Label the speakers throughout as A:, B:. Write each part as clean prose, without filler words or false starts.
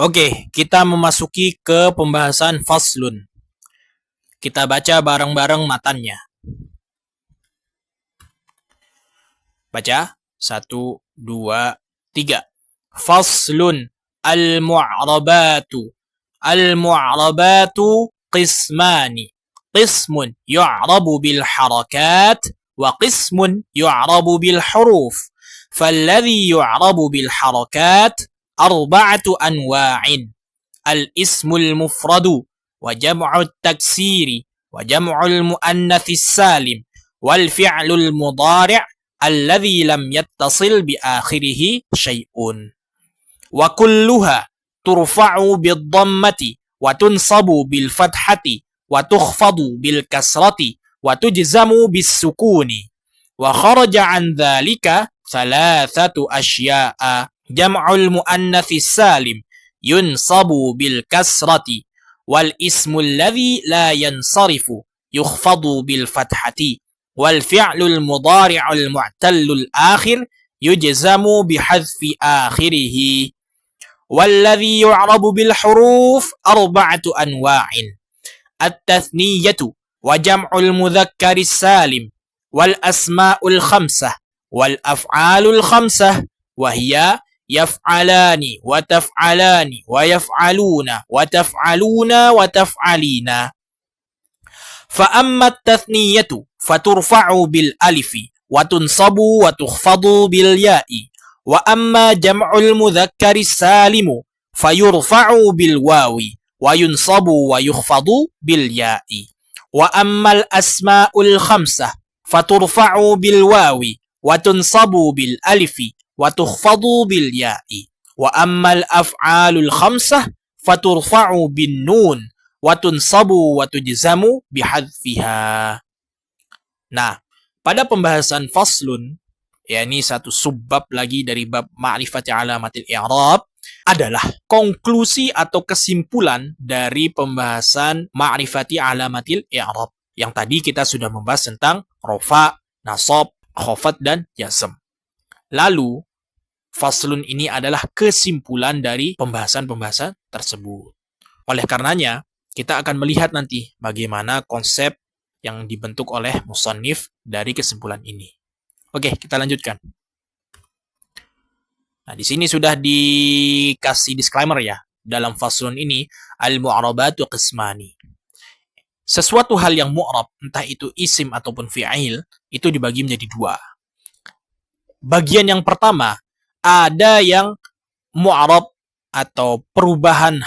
A: Oke, kita memasuki ke pembahasan faslun. Kita baca bareng-bareng matannya. Baca. 1, 2, 3. Faslun al-mu'rabatu. Al-mu'rabatu qismani. Qismun yu'rabu bil harakat wa qismun yu'rabu bil huruf. فالذي يعرب بالحركات أربعة أنواع: الاسم المفرد وجمع التكسير وجمع المؤنث السالم والفعل المضارع الذي لم يتصل بآخره شيء وكلها ترفع بالضمة وتنصب بالفتحة وتخفض بالكسرة وتجزم بالسكون وخرج عن ذلك ثلاثة أشياء: جمع المؤنث السالم ينصب بالكسرة والاسم الذي لا ينصرف يخفض بالفتحة والفعل المضارع المعتل الآخر يجزم بحذف آخره والذي يعرب بالحروف أربعة أنواع: التثنية وجمع المذكر السالم والأسماء الخمسة والأفعال الخمسة وهي يفعلان وتفعلان ويفعلون وتفعلون وتفعلين. فأما التثنية فترفع بالألف وتنصب وتخفض بالياء، وأما جمع المذكر السالم فيرفع بالواو وينصب ويخفض بالياء، وأما الأسماء الخمسة فترفع بالواو وتنصب بالألف وتخفض بالياء، وأما الأفعال الخمسة فترفع بالنون وتنصب وتجزم بحذفها. Nah, pada pembahasan faslun, yakni satu subbab lagi dari bab ma'rifati alamatil i'rab, adalah konklusi atau kesimpulan dari pembahasan ma'rifati alamatil i'rab. Yang tadi kita sudah membahas tentang rofa, nasab, khafat, dan jazm. Lalu, faslun ini adalah kesimpulan dari pembahasan-pembahasan tersebut. Oleh karenanya, kita akan melihat nanti bagaimana konsep yang dibentuk oleh musannif dari kesimpulan ini. Oke, kita lanjutkan. Nah, di sini sudah dikasih disclaimer ya. Dalam faslun ini, al-mu'rabatu qismani. Sesuatu hal yang mu'rab, entah itu isim ataupun fi'il, itu dibagi menjadi dua. Bagian yang pertama, ada yang mu'rab atau perubahan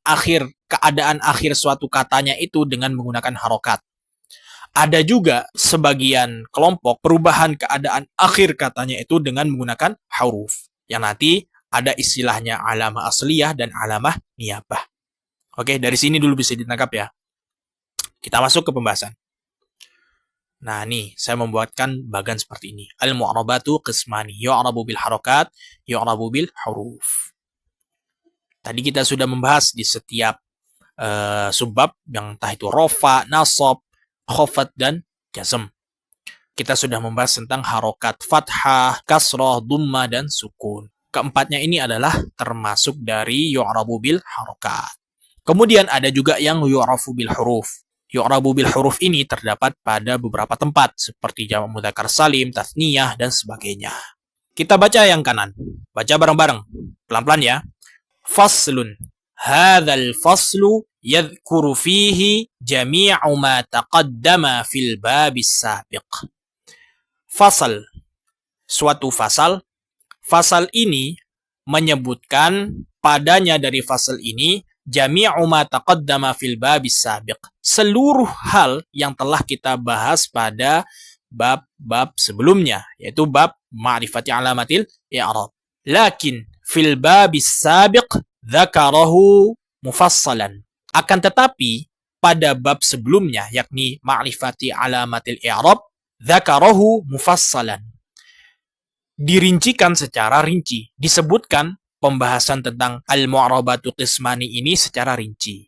A: akhir, keadaan akhir suatu katanya itu dengan menggunakan harokat. Ada juga sebagian kelompok perubahan keadaan akhir katanya itu dengan menggunakan huruf. Yang nanti ada istilahnya alamah asliyah dan alamah niyabah. Oke, dari sini dulu bisa ditangkap ya. Kita masuk ke pembahasan. Nah, nih saya membuatkan bagan seperti ini. Al-mu'rabatu qismani, yu'rabu bil harakat, yu'rabu bil huruf. Tadi kita sudah membahas di setiap subbab yang entah itu rofa, nasab, khafat, dan jazm. Kita sudah membahas tentang harokat fathah, kasrah, dumma, dan sukun. Keempatnya ini adalah termasuk dari yu'rabu bil harakat. Kemudian ada juga yang yu'rafu bil huruf. Yu'rabu bil huruf ini terdapat pada beberapa tempat seperti jamak mudzakkar salim, tathniyah, dan sebagainya. Kita baca yang kanan. Baca bareng-bareng. Pelan-pelan ya. Faslun. Hadzal faslu yadhkuru fihi jami'u ma taqaddama fil babis sabiq. Fasal. Suatu fasal. Fasal ini menyebutkan padanya dari fasal ini jami'u ma taqaddama fil babis sabiq. Seluruh hal yang telah kita bahas pada bab-bab sebelumnya, yaitu bab ma'rifati alamatil i'rab. Lakin fil babis sabiq dzakarahu mufassalan. Akan tetapi pada bab sebelumnya, yakni ma'rifati alamatil i'rab, dzakarahu mufassalan. Dirincikan secara rinci, disebutkan pembahasan tentang al-mu'rabatu qismani ini secara rinci.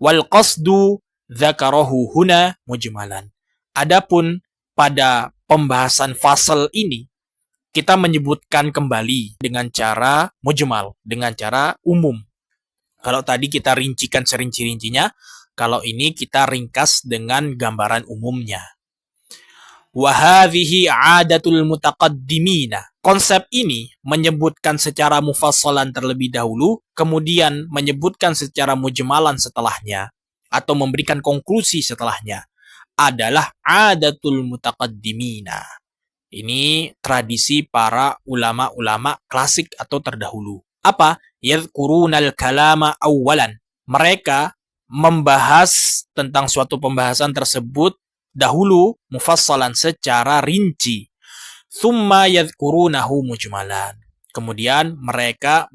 A: Wal qasdu dzakarahu huna mujmalan. Adapun pada pembahasan fasal ini, kita menyebutkan kembali dengan cara mujmal, dengan cara umum. Kalau tadi kita rincikan serinci-rincinya, kalau ini kita ringkas dengan gambaran umumnya. Wahadhihi adatul mutaqaddimina. Konsep ini menyebutkan secara mufassalan terlebih dahulu, kemudian menyebutkan secara mujmalan setelahnya, atau memberikan konklusi setelahnya, adalah adatul mutaqaddimina. Ini tradisi para ulama-ulama klasik atau terdahulu. Apa? Yadhkurunal kalama awwalan. Mereka membahas tentang suatu pembahasan tersebut dahulu mufassalan secara rinci. Thumma yadhkurunahu mujmalan. Kemudian mereka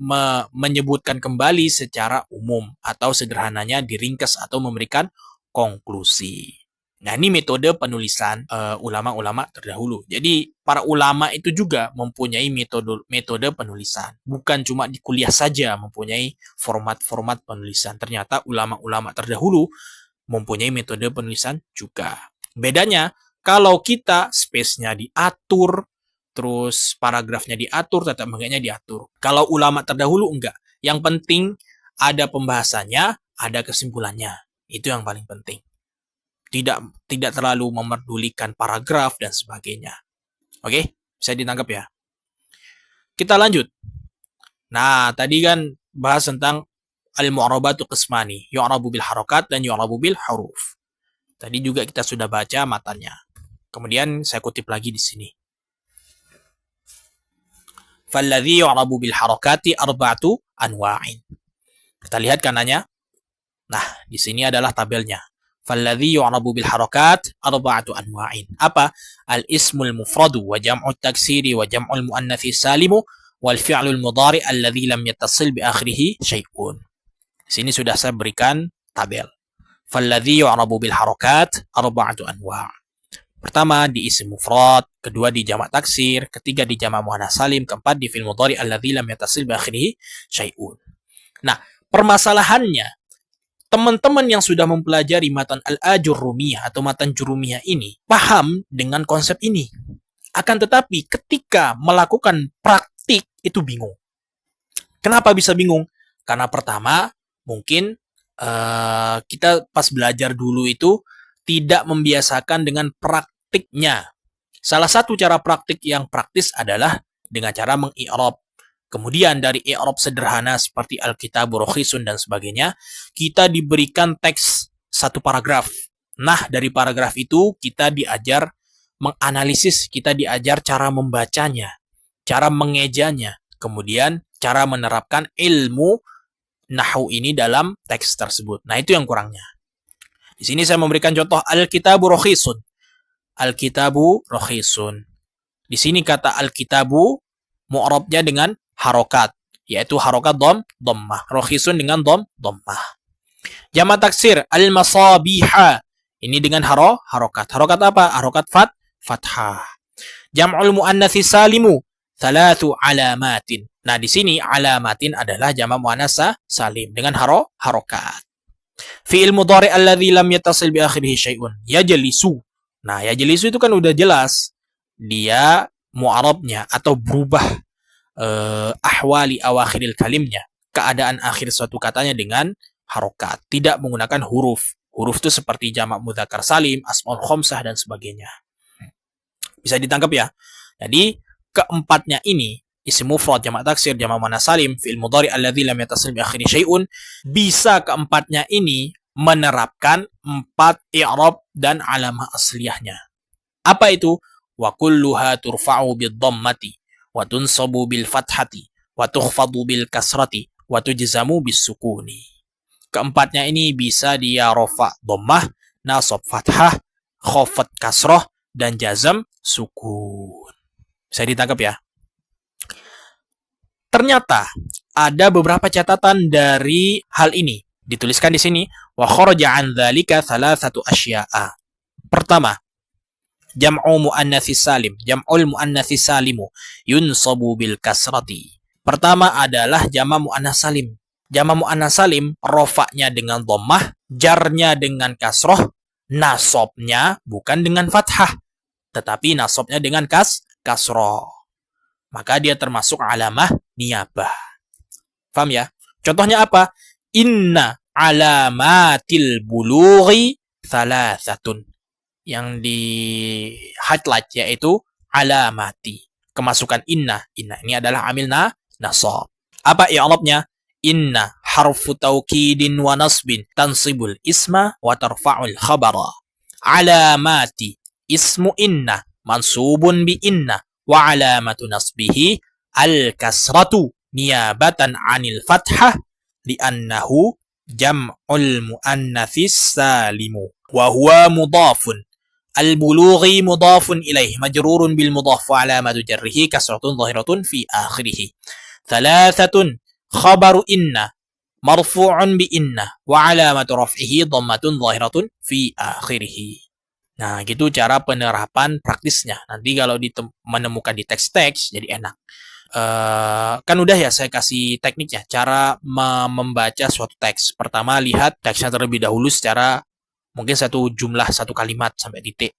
A: menyebutkan kembali secara umum atau sederhananya diringkas atau memberikan konklusi. Nah, ini metode penulisan ulama-ulama terdahulu. Jadi, para ulama itu juga mempunyai metode penulisan. Bukan cuma di kuliah saja mempunyai format-format penulisan. Ternyata ulama-ulama terdahulu mempunyai metode penulisan juga. Bedanya, kalau kita space-nya diatur, terus paragrafnya diatur, tata bacanya diatur. Kalau ulama terdahulu enggak. Yang penting ada pembahasannya, ada kesimpulannya. Itu yang paling penting. Tidak terlalu memerdulikan paragraf dan sebagainya. Oke, bisa ditangkap ya. Kita lanjut. Nah, tadi kan bahas tentang al-mu'rabatu qismani, yu'rabu bil harakat dan yu'rabu bil huruf. Tadi juga kita sudah baca matanya. Kemudian saya kutip lagi di sini. Falladhi yu'rabu bil harakati arba'atu anwa'in. Kita lihat kanannya. Nah, di sini adalah tabelnya. Falladhi yu'rabu bil harakat arba'atu anwa'in. Apa? Al-ismul mufradu wa jam'u taksiri wa jam'ul muannathi salimu wal fi'lul mudhari alladhi lam yattasil bi akhirih syai'un. Di sini sudah saya berikan tabel. Falladhi yu'rabu bil harakat arba'atu anwa'. Pertama di isim mufrad, kedua di jamak taksir, ketiga di jamak muannats salim, keempat di fi'il mudhari alladzi lam yattasil bi akhirih syai'un. Nah, permasalahannya teman-teman yang sudah mempelajari matan al-ajurrumiyah atau matan jurumiyah ini paham dengan konsep ini. Akan tetapi ketika melakukan praktik itu bingung. Kenapa bisa bingung? Karena pertama mungkin kita pas belajar dulu itu tidak membiasakan dengan praktiknya. Salah satu cara praktik yang praktis adalah dengan cara meng-i'rab. Kemudian dari i'rab sederhana seperti al-kitabu rakhisun dan sebagainya, kita diberikan teks satu paragraf. Nah, dari paragraf itu kita diajar menganalisis, kita diajar cara membacanya, cara mengejanya, kemudian cara menerapkan ilmu nahwu ini dalam teks tersebut. Nah, itu yang kurangnya. Di sini saya memberikan contoh al-kitabu rakhisun. Al-kitabu rakhisun. Di sini kata al-kitabu mu'rabnya dengan harokat, yaitu harokat dhammah. Rakhisun dengan dhammah. Jamak taksir al-masabiha. Ini dengan harokat. Harokat apa? Harokat fathah. Jam'ul muannatsi salimu thalathu alamatin. Nah, di sini alamatin adalah jamak muannats salim dengan harokat. Fi'il mudhari alladzi lam yattasil bi akhirih syai'un. Yajlisu. Nah, yajlisu itu kan udah jelas. Dia mu'arabnya atau berubah ahwali awakhiril kalimnya. Keadaan akhir suatu katanya dengan harokat. Tidak menggunakan huruf. Huruf itu seperti jamak mudzakkar salim, asmaul khamsah dan sebagainya. Bisa ditangkap ya? Jadi, keempatnya ini isim mufrad, jamak taksir, jamak muannats salim, fi'il mudhari alladzi lam yattasil bi akhirih syai'un, bisa keempatnya ini menerapkan 4 i'rab dan alamah asliyahnya. Apa itu? Wa kulluha turfa'u bid-dhammati wa tunsabu bil fathati wa tukhfadu bil kasrati wa tujzamu bis sukuni. Keempatnya ini bisa dia rafa dhammah, nasab fathah, khafat kasrah dan jazam sukun. Bisa ditangkap ya? Ternyata ada beberapa catatan dari hal ini. Dituliskan di sini wa kharaja an dzalika thalathatu asya'a. Pertama, jam'u muannatsis salim, jam'ul muannatsis salimu yunsabu bil kasrati. Pertama adalah jamak muannats salim. Jamak muannats salim rafa'nya dengan dhammah, jarnya dengan kasroh, nasabnya bukan dengan fathah, tetapi nasabnya dengan kasroh. maka dia termasuk alamah niyabah. Paham ya? Contohnya apa? Inna alamatil bulughi thalathatun. Yang di highlight yaitu alamati. Kemasukan inna. Inna ini adalah amil nasab. Apa i'rabnya? Inna harfu taukidin wa nasbin tansibul isma wa tarfa'ul khabara. Alamati ismu inna mansubun bi inna wa alamatu nasbihi al-kasratu niyabatan anil fathah li'annahu jam'ul muannatsis salimu wa huwa mudhafun. Al-bulughi mudhafun ilaih majrurun bil mudhaf wa alamatu jarrihi kasratun zahiratun fi akhirih. Thalathatun khabaru inna marfu'un bi inna wa alamatu raf'ihi dhammatun zahiratun fi akhirih. Nah, gitu cara penerapan praktisnya. Nanti kalau menemukan di teks-teks jadi enak. Kan udah ya saya kasih tekniknya, cara membaca suatu teks. Pertama lihat teksnya terlebih dahulu secara mungkin satu jumlah, satu kalimat sampai titik.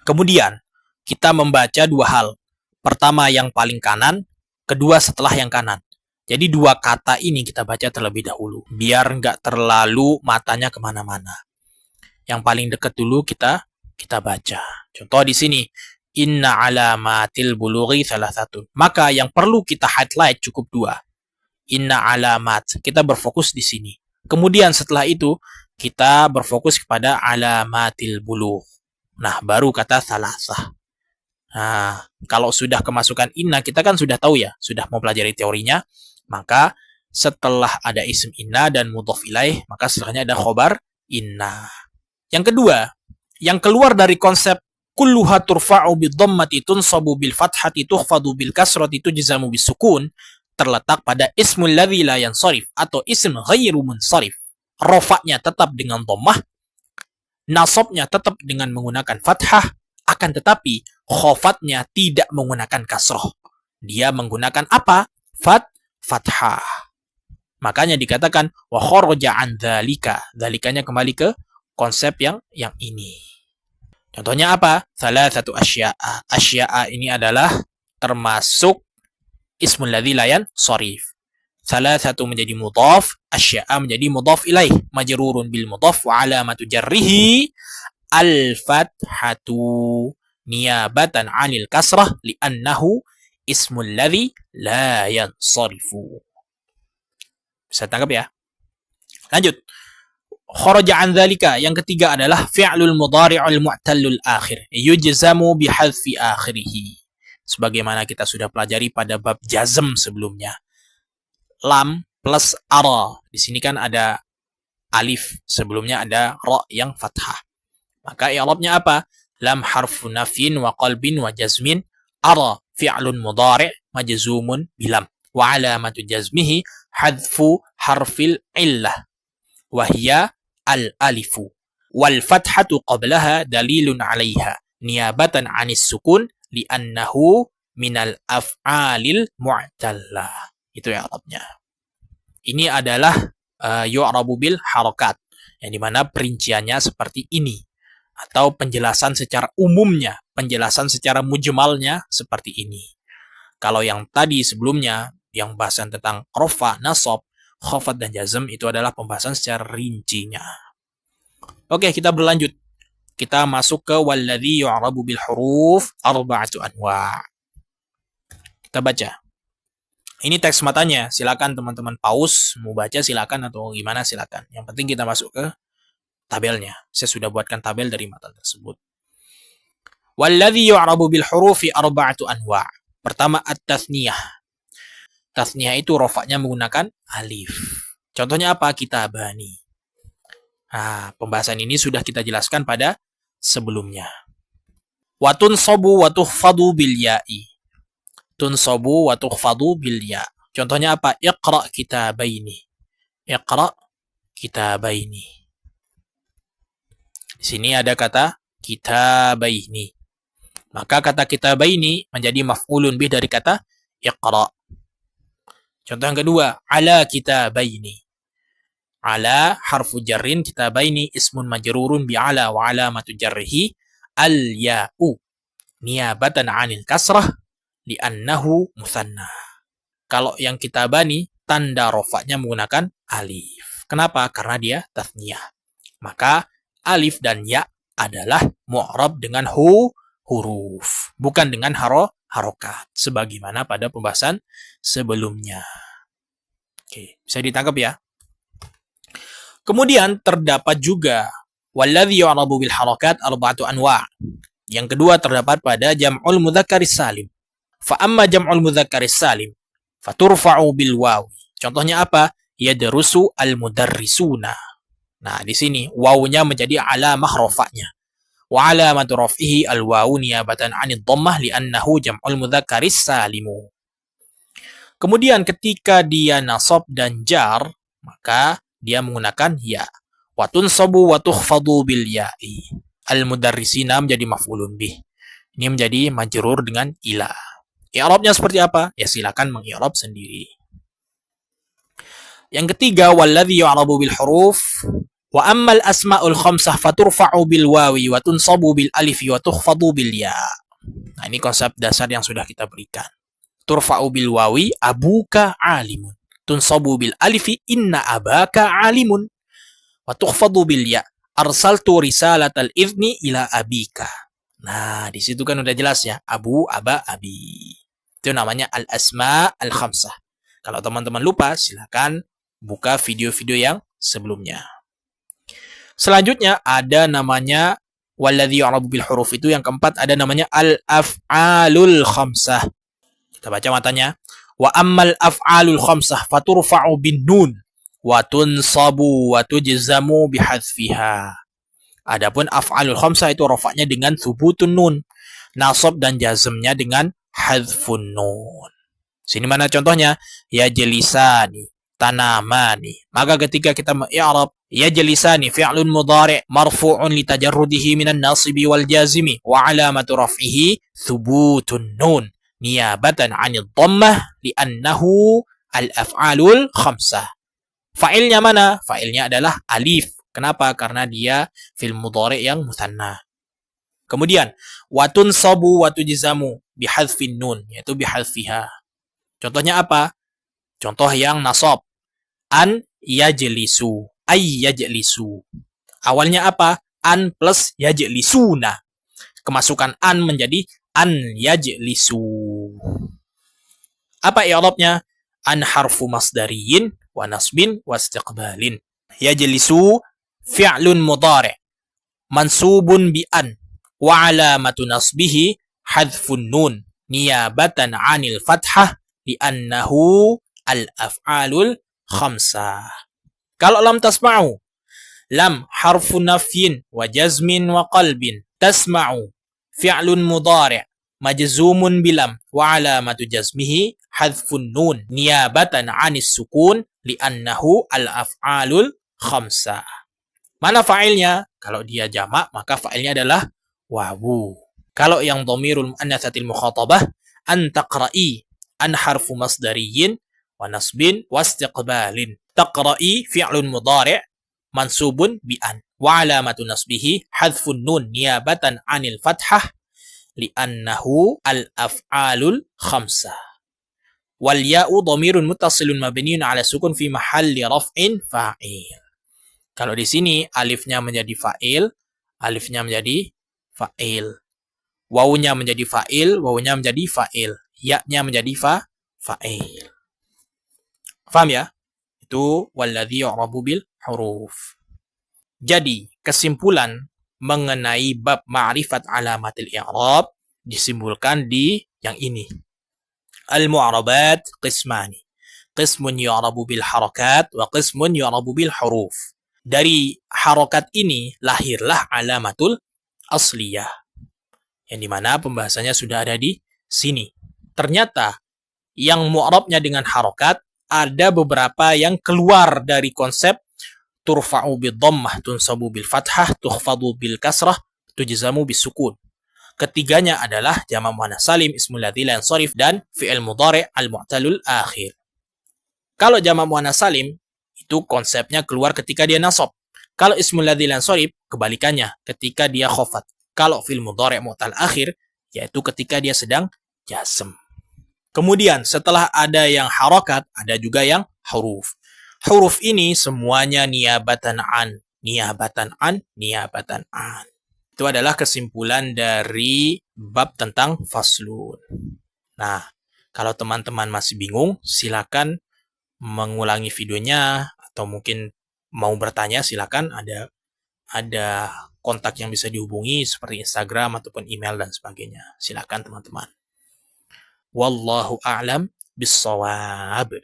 A: Kemudian kita membaca dua hal. Pertama yang paling kanan, kedua setelah yang kanan. Jadi dua kata ini kita baca terlebih dahulu, biar nggak terlalu matanya kemana-mana. Yang paling dekat dulu kita baca. Contoh di sini, inna alamatil bulughi thalathatun. Maka yang perlu kita highlight cukup dua. Inna alamat. Kita berfokus di sini. Kemudian setelah itu kita berfokus kepada alamatil bulugh. Nah, baru kata thalathah. Nah, kalau sudah kemasukan inna, kita kan sudah tahu ya, sudah mempelajari teorinya. Maka setelah ada isim inna dan mudhaf ilaih, maka setelahnya ada khobar inna. Yang kedua, yang keluar dari konsep kulluha turfa'u bidhammati tunsabu bil fathati tukhfadu bil kasrati tujzamu bisukun, terletak pada ismul ladzi la yansarif atau ism ghairu munsarif. Rafa'nya tetap dengan dhammah, nasabnya tetap dengan menggunakan fathah, akan tetapi khofatnya tidak menggunakan kasroh. Dia menggunakan apa? Fathah. Makanya dikatakan wa kharaja an dzalika. Dzalikanya kembali ke konsep yang ini. Contohnya apa? Thalathatu asya'a. Asya'a ini adalah termasuk ismul ladzi la yansarif. Thalathatu menjadi mudhaf, asya'a menjadi mudhaf ilaih, majrurun bil mudhaf wa alamatu jarrihi al-fathatu niyabatan 'anil kasrah li'annahu ismul ladzi la yansarifu. Bisa tangkap ya? Lanjut. Kharaja an dzalika, yang ketiga adalah fi'lul mudhari'ul mu'tallul akhir yujzamu bihadfi akhirih. Sebagaimana kita sudah pelajari pada bab jazm sebelumnya. Lam plus ara. Di sini kan ada alif, sebelumnya ada ra yang fathah. Maka i'rabnya apa? Lam harfu nafyin wa qalbin wa jazmin, ara fi'lun mudhari' majzumun bilam wa alamatu jazmihi hadfu harfil illah wa hiya al-alifu wal fathatu qablaha dalilun 'alaiha niyabatan 'anis sukun li'annahu minal af'alil mu'tallah. Itu i'rabnya. Ini adalah yu'rabu bil harakat, yang dimana perinciannya seperti ini, atau penjelasan secara umumnya, penjelasan secara mujmalnya seperti ini. Kalau yang tadi sebelumnya, yang bahasan tentang rafa, nasab, khafad dan jazm, itu adalah pembahasan secara rincinya. Oke, kita berlanjut. Kita masuk ke walladzi yu'rabu bil huruf arba'atu anwa'. Kita baca. Ini teks matanya. Silakan teman-teman pause, mau baca silakan atau gimana silakan. Yang penting kita masuk ke tabelnya. Saya sudah buatkan tabel dari matan tersebut. Walladzi yu'rabu bil hurufi arba'atu anwa'. Pertama at-tathniyah. Tathniyah itu rofaknya menggunakan alif. Contohnya apa? Kitabani. Nah, pembahasan ini sudah kita jelaskan pada sebelumnya. Wa tunsabu wa tukhfadu bil ya'i. Tunsabu wa tukhfadu bil ya'. Contohnya apa? Iqra kitabaini. Iqra kitabaini. Di sini ada kata kitabaini. Maka kata kitabaini menjadi maf'ulun bih dari kata iqra. Contoh yang kedua, ala kitabaini. Ala harfu jarrin, kitabaini ismun majrurun bi ala wa alamatu jarrihi al ya'u niyabatan 'anil kasrah li'annahu mutsanna. Kalau yang kita bani, tanda rofaknya menggunakan alif. Kenapa? Karena dia tathniyah. Maka alif dan ya adalah mu'rab dengan huruf, bukan dengan harokat, sebagaimana pada pembahasan sebelumnya. Oke, bisa ditangkap ya. Kemudian terdapat juga walladzi yu'rabu bil harakat arba'atu anwa'. Yang kedua terdapat pada jam'ul mudzakkaris salim. Fa amma jam'ul mudzakkaris salim faturfa'u bil wawi. Contohnya apa? Yadrusu al mudarrisuna. Nah, di sini wawunya menjadi alamah rafa'nya. Wa alamatu raf'ihi al wawu niyabatan 'anid dhammah li'annahu jam'ul mudzakkaris salimu. Kemudian ketika dia nasab dan jar, maka dia menggunakan ya. Wa tunsabu wa tukhfadu bil ya'i. Al mudarrisina menjadi maf'ulun bih. Ini menjadi majrur dengan ila. I'rabnya seperti apa? Ya silakan mengi'rab sendiri. Yang ketiga, walladzi yu'rabu bil huruf wa ammal asma'ul khamsah faturfa'u bil wawi wa tunsabu bil alifi wa tukhfadu bil ya. Nah, ini konsep dasar yang sudah kita berikan. Turfa'u bil wawi abuka alimun. Tunsabu bil alifi inna abaka alimun. Wa tukhfadu bil ya arsaltu risalatal idzni ila abika. Nah, di situ kan udah jelas ya, abu, aba, abi. Itu namanya al-asma al-khamsah. Kalau teman-teman lupa, silakan buka video-video yang sebelumnya. Selanjutnya ada namanya walladzi yu'rabu bil huruf, itu yang keempat ada namanya al-af'alul khamsah. Kita baca matanya. Wa ammal af'alul khamsah faturfa'u bin nun wa tunsabu wa tujzamu bihadfiha. Adapun af'alul khamsah itu rafa'nya dengan thubutun nun, nasab dan jazmnya dengan hadfun nun. Sini mana contohnya? Ya jelisani, tanamani. Maka ketika kita mengi'rab ya jelisani fi'lun mudhari' marfu'un litajarrudihi minan nasibi wal jazimi wa alamatu raf'ihi thubutun nun niyabatan 'anil dhammah li'annahu al-af'alul khamsah. Fa'ilnya mana? Fa'ilnya adalah alif. Kenapa? Karena dia fil mudhari' yang mutsanna. Kemudian watun sabu watujzamu bihadfin nun, yaitu bihadfiha. Contohnya apa? Contoh yang nasab. An yajlisu, ay yajlisu. Awalnya apa? An plus yajlisuna. Kemasukan an menjadi an yajlisu. Apa i'rabnya? An harfu masdariyin wa nasbin wa istiqbalin. Yajlisu fi'lun mudhari' mansubun bi an wa alamatu nasbihi hadfun nun niyabatan 'anil fathah li'annahu al-af'alul khamsah. Kalau lam tasma'u, lam harfu nafyin wa jazmin wa qalbin. Tasma'u fi'lun mudhari' majzumun bilam wa alamatu jazmihi hadfun nun niyabatan 'anis sukun li'annahu al-af'alul khamsah. Mana fa'ilnya? Kalau dia jamak, maka fa'ilnya adalah wawu. Kalau yang dhamirul muannatsatil mukhatabah, an taqra'i, an harfu masdariyin wa nasbin wa istiqbalin. Taqra'i fi'lun mudhari' mansubun bi an wa alamatu nasbihi hadfun nun niyabatan 'anil fathah li'annahu al-af'alul khamsah. Wal ya'u dhamirun muttasilun mabniun 'ala sukun fi mahalli raf'in fa'il. Kalau di sini alifnya menjadi fa'il, alifnya menjadi fa'il. Wawunya menjadi fa'il, wawunya menjadi fa'il. Ya-nya menjadi fa'il. Paham ya? Itu walladzi yu'rabu bil huruf. Jadi, kesimpulan mengenai bab ma'rifat alamatil i'rab disimpulkan di yang ini. Al-mu'rabat qismani. Qismun yu'rabu bil harakat wa qismun yu'rabu bil huruf. Dari harokat ini lahirlah alamatul asliyah, yang dimana pembahasannya sudah ada di sini. Ternyata yang mu'rabnya dengan harokat ada beberapa yang keluar dari konsep turfa'u bid dhammah, tunsabu bil fathah, tukhfadu bil kasrah, tujzamu bis sukun. Ketiganya adalah jamak muannats salim, ismul ladzi la yansharif, dan fi'il mudhari' al mu'talul akhir. Kalau jamak muannats salim itu konsepnya keluar ketika dia nasab. Kalau ismul ladzi la yansharif, kebalikannya, ketika dia khafat. Kalau fil mudhari' mu'tal akhir, yaitu ketika dia sedang jazm. Kemudian setelah ada yang harokat, ada juga yang huruf. Huruf ini semuanya niabatan an, niabatan an, niabatan an. Itu adalah kesimpulan dari bab tentang faslun. Nah, kalau teman-teman masih bingung, silakan mengulangi videonya atau mungkin mau bertanya silakan ada kontak yang bisa dihubungi seperti Instagram ataupun email dan sebagainya. Silakan teman-teman. Wallahu a'lam bissawab.